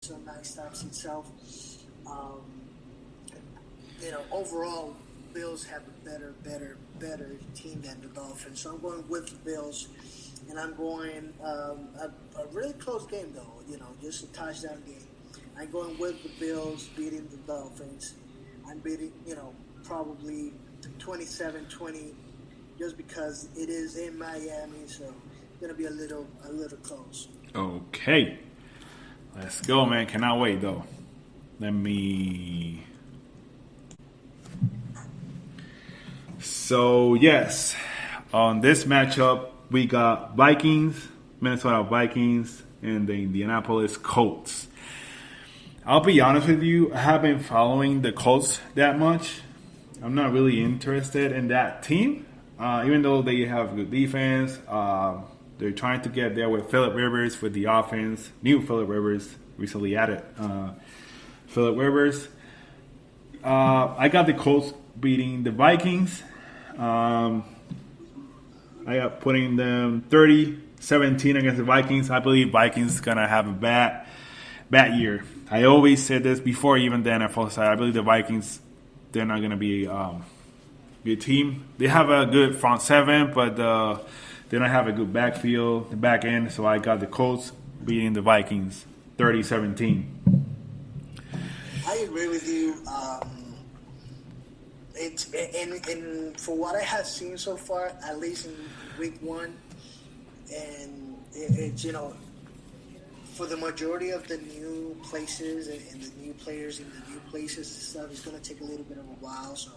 some nice stats itself. Um, overall, Bills have a better team than the Dolphins. So I'm going with the Bills, and I'm going a really close game though. Just a touchdown game. I'm going with the Bills beating the Dolphins. I'm beating, probably 27-20, just because it is in Miami. So it's gonna be a little close. Okay. Let's go, man. Cannot wait, though. Let me. So, yes. On this matchup, we got Minnesota Vikings, and the Indianapolis Colts. I'll be honest with you, I haven't been following the Colts that much. I'm not really interested in that team, even though they have good defense. They're trying to get there with Phillip Rivers with the offense. New Phillip Rivers, recently added Phillip Rivers. I got the Colts beating the Vikings. I got putting them 30-17 against the Vikings. I believe Vikings going to have a bad year. I always said this before even the NFL side. I believe the Vikings, they're not going to be a good team. They have a good front seven, but they don't have a good backfield, the back end. So I got the Colts beating the Vikings 30-17. I agree with you. It's and for what I have seen so far, at least in week one, and it's for the majority of the new places and the new players in the new places and stuff, it's going to take a little bit of a while. So,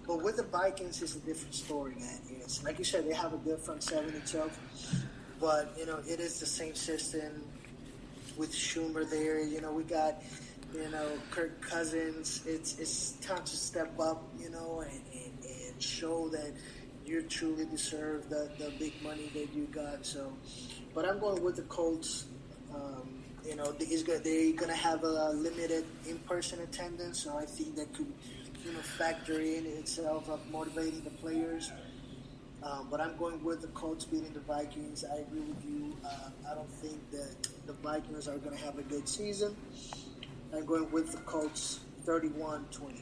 but with the Vikings, it's a different story, man. It's like you said, they have a good front seven itself, but it is the same system with Schumer there. We got Kirk Cousins. It's time to step up, and show that you truly deserve the big money that you got. So, but I'm going with the Colts. They're going to have a limited in-person attendance, so I think that could, factor in itself of motivating the players. But I'm going with the Colts beating the Vikings. I agree with you. I don't think that the Vikings are going to have a good season. I'm going with the Colts 31-20.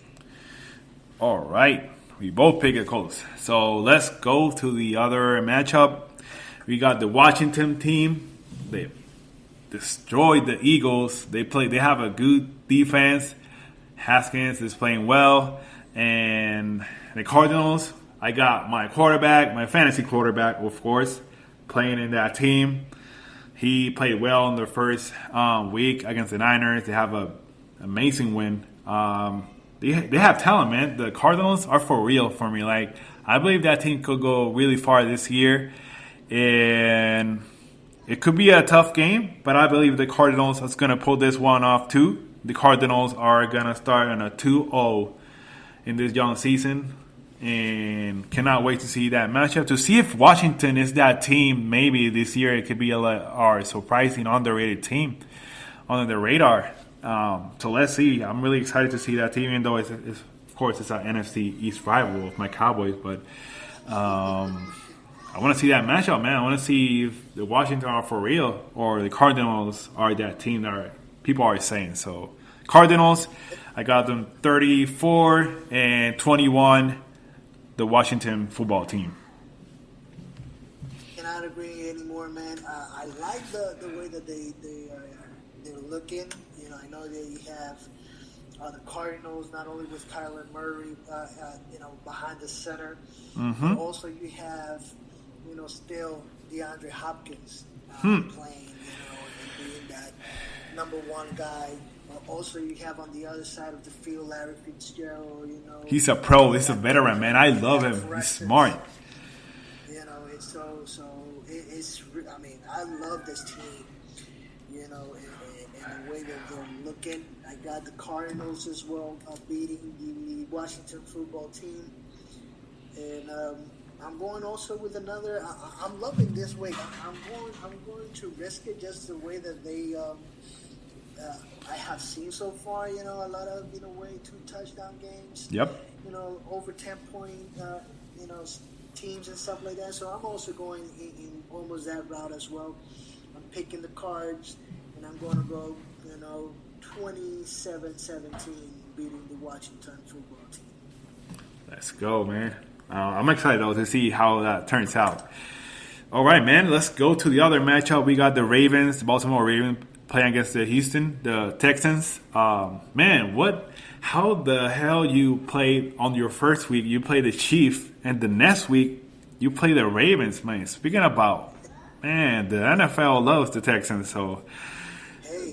All right. We both pick the Colts. So let's go to the other matchup. We got the Washington team. They destroyed the Eagles. They have a good defense. Haskins is playing well. And the Cardinals, I got my fantasy quarterback, of course, playing in that team. He played well in the first week against the Niners. They have an amazing win. They have talent, man. The Cardinals are for real for me. Like, I believe that team could go really far this year. And it could be a tough game, but I believe the Cardinals is going to pull this one off too. The Cardinals are going to start on a 2-0 in this young season. And cannot wait to see that matchup. To see if Washington is that team, maybe this year it could be our surprising, underrated team on the radar. So let's see. I'm really excited to see that team, even though of course it's an NFC East rival of my Cowboys. But I want to see that matchup, man. I want to see if the Washington are for real or the Cardinals are that team that people are saying. So Cardinals, I got them 34-21. The Washington football team. Cannot agree anymore, man. I like the way that they're looking. I know they have the Cardinals not only with Kyler Murray, behind the center, but also you have still DeAndre Hopkins playing, and being that number one guy. Also, you have on the other side of the field Larry Fitzgerald. He's a pro. He's a veteran, man. I love him. He's smart. It's so. It's. I mean, I love this team. And the way that they're looking. I got the Cardinals as well beating the Washington football team, and I'm going also with another. I'm loving this week. I'm going to risk it just the way that they. I have seen so far, a lot of, way 2 touchdown games. Yep. Over 10-point, teams and stuff like that. So I'm also going in almost that route as well. I'm picking the Cards, and I'm going to go you know, 27-17 beating the Washington football team. Let's go, man. I'm excited though to see how that turns out. All right, man. Let's go to the other matchup. We got the Ravens, the Baltimore Ravens, playing against the Texans. Man, what? How the hell you played on your first week? You play the Chiefs, and the next week you play the Ravens, man. Speaking about, man, the NFL loves the Texans, so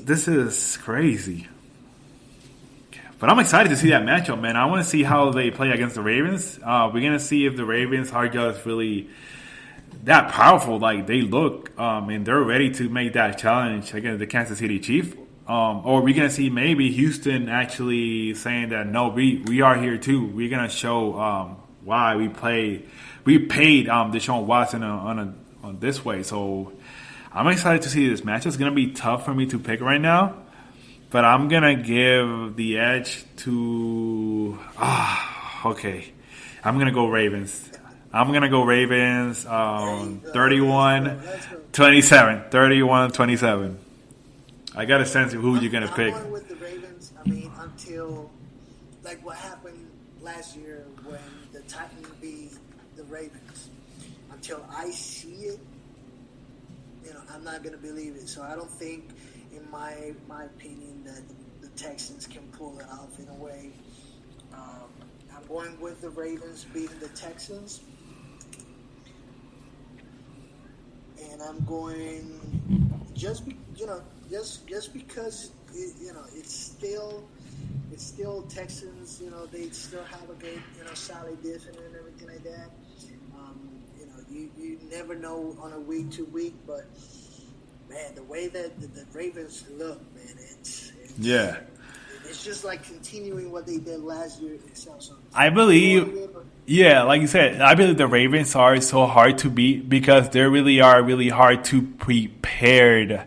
this is crazy. But I'm excited to see that matchup, man. I want to see how they play against the Ravens. We're going to see if the Ravens are just really that powerful like they look, and they're ready to make that challenge against the Kansas City Chiefs. Or we're going to see maybe Houston actually saying that, no, we are here too. We're going to show why we paid Deshaun Watson on this way. So I'm excited to see this match. It's going to be tough for me to pick right now. But I'm going to give the edge to... okay. I'm going to go Ravens. 31-27. 31-27. I got a sense of who you're going to pick. I'm going with the Ravens. I mean, until... like what happened last year when the Titans beat the Ravens. Until I see it, I'm not going to believe it. So I don't think... in my opinion, that the Texans can pull it off in a way. I'm going with the Ravens beating the Texans, and I'm going just because it's still Texans. They still have a good solid defense and everything like that. You never know on a week to week, but. Man, the way that the Ravens look, man, it's just like continuing what they did last year. I believe, like you said, I believe the Ravens are so hard to beat because they really are really hard to prepare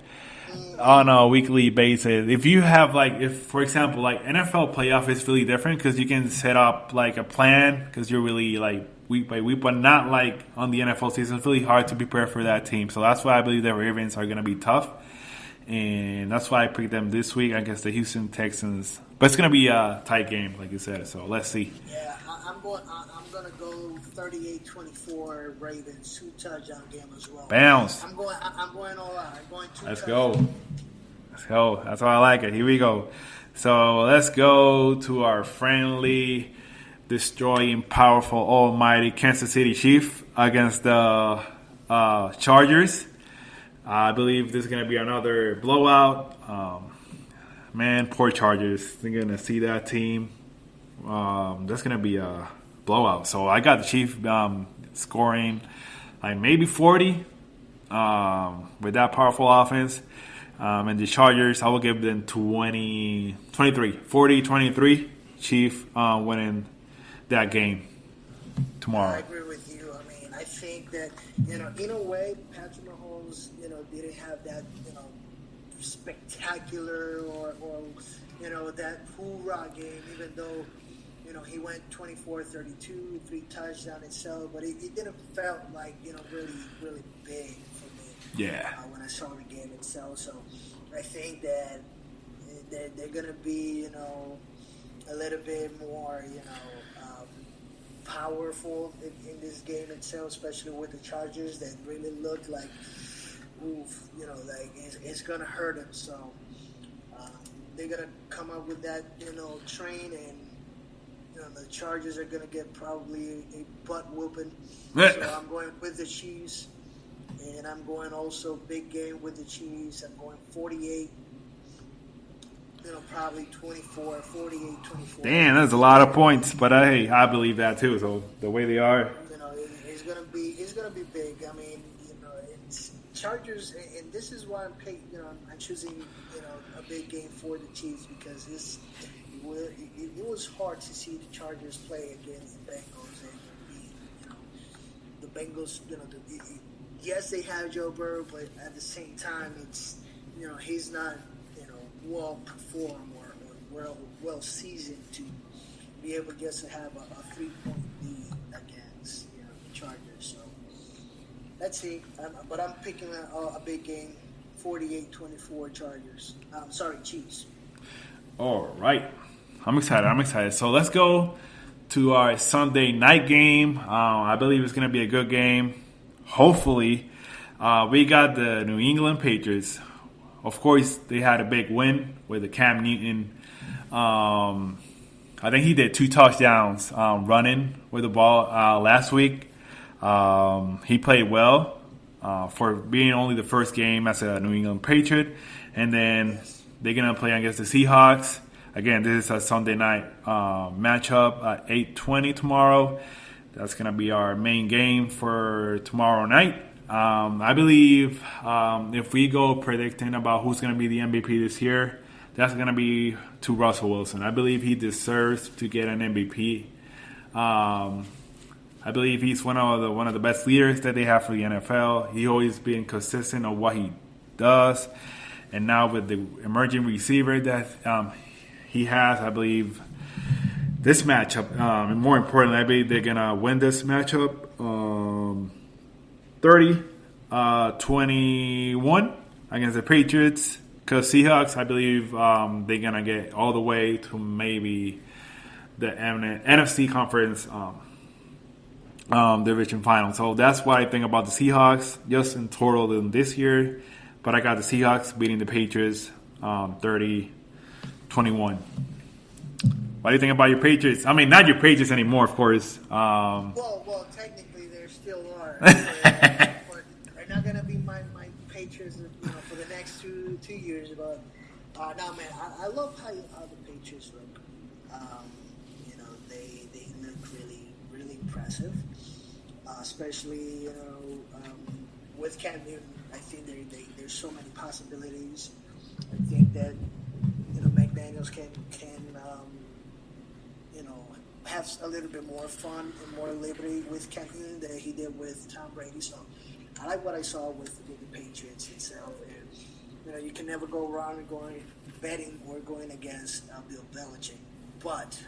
on a weekly basis. If you have for example, NFL playoff is really different because you can set up like a plan because you're really week by week, but not like on the NFL season. It's really hard to prepare for that team. So that's why I believe the Ravens are going to be tough. And that's why I picked them this week against the Houston Texans. But it's going to be a tight game, like you said. So let's see. Yeah, I'm going to go 38-24 Ravens, 2-touchdown game as well. Bounce. I'm going all out. I'm going 2 Let's go. That's why I like it. Here we go. So let's go to our friendly, destroying, powerful, almighty Kansas City Chiefs against the Chargers. I believe this is going to be another blowout. Man, poor Chargers. They're going to see that team. That's going to be a blowout. So I got the Chiefs scoring maybe 40 with that powerful offense. And the Chargers, I will give them 23. 40-23. Chiefs winning that game tomorrow. I agree with you. I mean, I think that, in a way, Patrick Mahomes, didn't have that, spectacular or that hoorah game, even though, he went 24-32, 3 touchdowns itself, but it didn't felt like, really, really big for me. Yeah. When I saw the game itself. So I think that they're going to be, a little bit more, powerful in this game itself, especially with the Chargers that really look like, it's going to hurt them. So they're going to come up with that, train, and the Chargers are going to get probably a butt whooping. So I'm going with the Chiefs, and I'm going also big game with the Chiefs. I'm going 48. Probably 24, 48, 24. Damn, that's a lot of points, but hey, I believe that too. So the way they are, it's gonna be big. I mean, it's Chargers, and this is why I'm I'm choosing a big game for the Chiefs because it was hard to see the Chargers play against the Bengals and the Bengals. Yes, they have Joe Burrow, but at the same time, it's he's not. Well performed or well seasoned to be able just to have a 3-point lead against the Chargers. So let's see. But I'm picking a big game 48-24 Chargers. Sorry, Chiefs. All right. I'm excited. So let's go to our Sunday night game. I believe it's going to be a good game. Hopefully. We got the New England Patriots. Of course, they had a big win with the Cam Newton. I think he did 2 touchdowns running with the ball last week. He played well for being only the first game as a New England Patriot. And then they're going to play against the Seahawks. Again, this is a Sunday night matchup at 8:20 tomorrow. That's going to be our main game for tomorrow night. I believe if we go predicting about who's going to be the MVP this year, that's going to be to Russell Wilson. I believe he deserves to get an MVP. I believe he's one of the best leaders that they have for the NFL. He always been consistent on what he does, and now with the emerging receiver that he has, I believe this matchup, and more importantly, I believe they're gonna win this matchup 30-21 against the Patriots. Because Seahawks, I believe they're gonna get all the way to maybe the NFC conference division final. So that's what I think about the Seahawks, just in total than this year. But I got the Seahawks beating the Patriots 30-21. What do you think about your Patriots? I mean, not your Patriots anymore, of course. Well, technically there still are. But they're not going to be my Patriots for the next two years. But, no, man, I love how the Patriots look. They look really, really impressive. Especially, with Cam Newton. I think there's so many possibilities. I think that, McDaniels can have a little bit more fun and more liberty with Cam Newton than he did with Tom Brady. So I like what I saw with the Patriots itself. And, you can never go wrong betting or going against Bill Belichick. But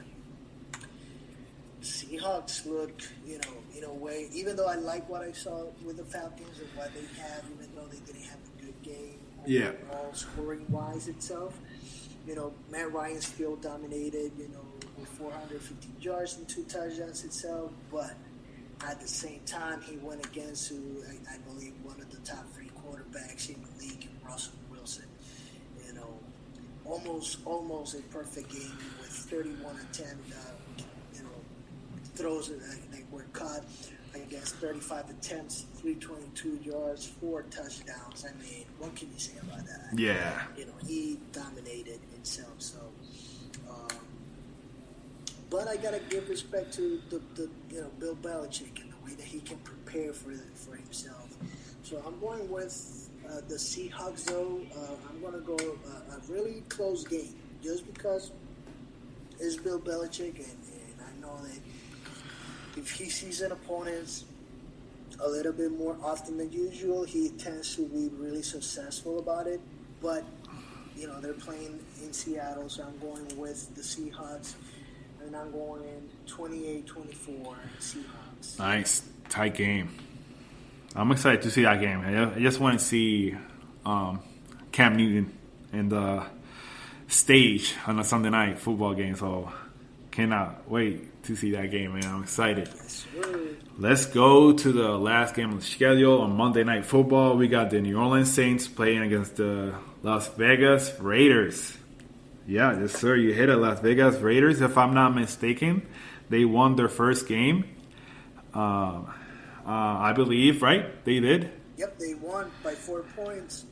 Seahawks look, in a way, even though I like what I saw with the Falcons and what they have, even though they didn't have a good game overall scoring-wise itself, Matt Ryan still dominated, with 450 yards and 2 touchdowns itself, but at the same time, he went against who I believe one of the top 3 quarterbacks in the league, Russell Wilson. Almost a perfect game with 31 attempts, throws that were caught against 35 attempts, 322 yards, 4 touchdowns. I mean, what can you say about that? Yeah. He dominated himself. So, but I gotta give respect to the Bill Belichick and the way that he can prepare for himself. So I'm going with the Seahawks. Though I'm gonna go a really close game, just because it's Bill Belichick, and I know that if he sees an opponent a little bit more often than usual, he tends to be really successful about it. But, they're playing in Seattle, so I'm going with the Seahawks. And I'm going 28-24 Seahawks. Nice. Tight game. I'm excited to see that game. I just want to see Cam Newton in the stage on a Sunday night football game. So cannot wait to see that game, man. I'm excited. Yes, sir. Let's go to the last game on the schedule on Monday Night Football. We got the New Orleans Saints playing against the Las Vegas Raiders. Yeah, yes, sir. You hit it, Las Vegas Raiders. If I'm not mistaken, they won their first game. I believe, right? They did. Yep, they won by 4 points.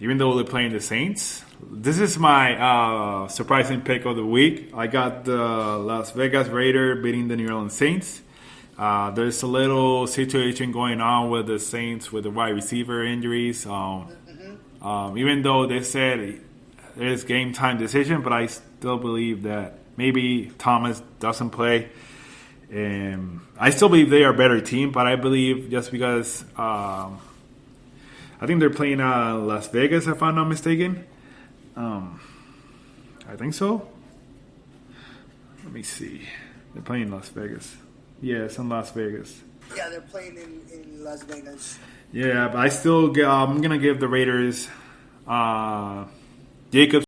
Even though they're playing the Saints. This is my surprising pick of the week. I got the Las Vegas Raiders beating the New Orleans Saints. There's a little situation going on with the Saints with the wide receiver injuries. Even though they said it's game time decision, but I still believe that maybe Thomas doesn't play. I still believe they are a better team, but I believe just because I think they're playing Las Vegas, if I'm not mistaken. I think so. Let me see. They're playing Las Vegas. Yeah, it's in Las Vegas. Yeah, they're playing in Las Vegas. Yeah, but I still I'm gonna give the Raiders Jacobs